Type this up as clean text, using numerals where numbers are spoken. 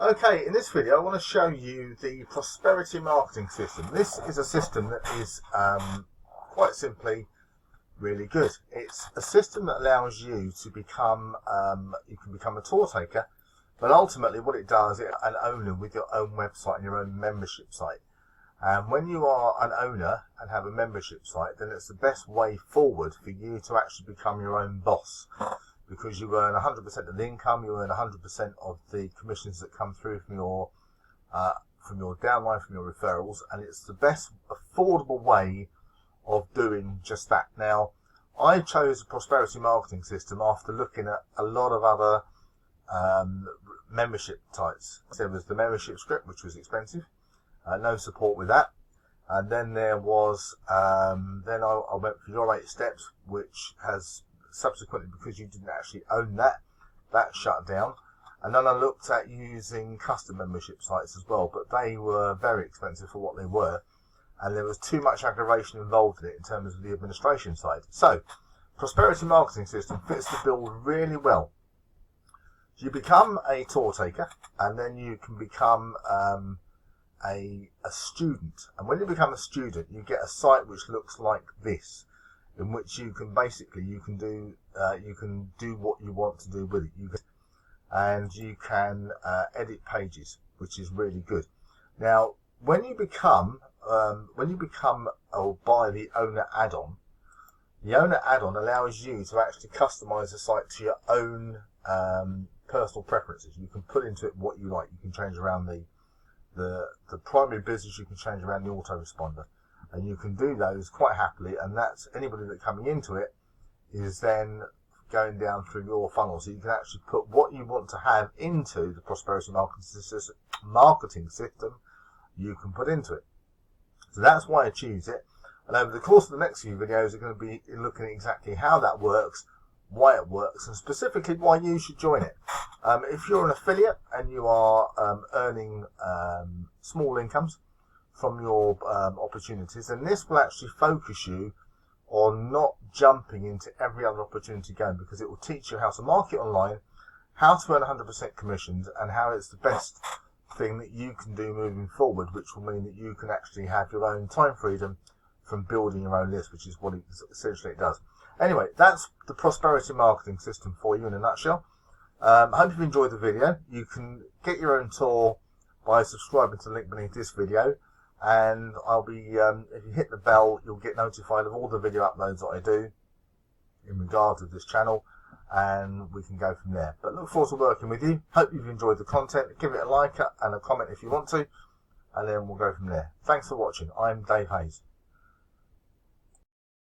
Okay, in this video I want to show you the prosperity marketing system. This is a system that is quite simply really good. It's a system that allows you to become, you can become a tour taker, but ultimately what it does, it's an owner with your own website and your own membership site. And when you are an owner and have a membership site, then it's the best way forward for you to actually become your own boss. Because you earn 100% of the income, you earn 100% of the commissions that come through from your downline, from your referrals, and it's the best affordable way of doing just that. Now, I chose the prosperity marketing system after looking at a lot of other membership types. There was the membership script, which was expensive, no support with that, and then there was then I went for Your 8 Steps, which has subsequently, because you didn't actually own that shut down. And then I looked at using custom membership sites as well, but they were very expensive for what they were, and there was too much aggravation involved in it in terms of the administration side. So prosperity marketing system fits the bill really well. You become a tour taker, and then you can become a student, and when you become a student you get a site which looks like this, in which you can basically you can do what you want to do with it. And you can edit pages, which is really good. Now, when you become or buy the owner add-on, the owner add-on allows you to actually customize the site to your own personal preferences. You can put into it what you like. You can change around the primary business. You can change around the autoresponder. And you can do those quite happily, and that's anybody that coming into it is then going down through your funnel. So you can actually put what you want to have into the prosperity marketing system, you can put into it. So that's why I choose it. And over the course of the next few videos, are going to be looking at exactly how that works, why it works, and specifically why you should join it. If you're an affiliate and you are earning small incomes from your opportunities, and this will actually focus you on not jumping into every other opportunity going, because it will teach you how to market online, how to earn 100% commissions, and how it's the best thing that you can do moving forward, which will mean that you can actually have your own time freedom from building your own list, which is what essentially it does. Anyway, that's the prosperity marketing system for you in a nutshell. I hope you've enjoyed the video. You can get your own tour by subscribing to the link beneath this video. And I'll be, if you hit the bell, you'll get notified of all the video uploads that I do in regard to this channel, and we can go from there. But look forward to working with you. Hope you've enjoyed the content. Give it a like and a comment if you want to, and then we'll go from there. Thanks for watching. I'm Dave Hayes.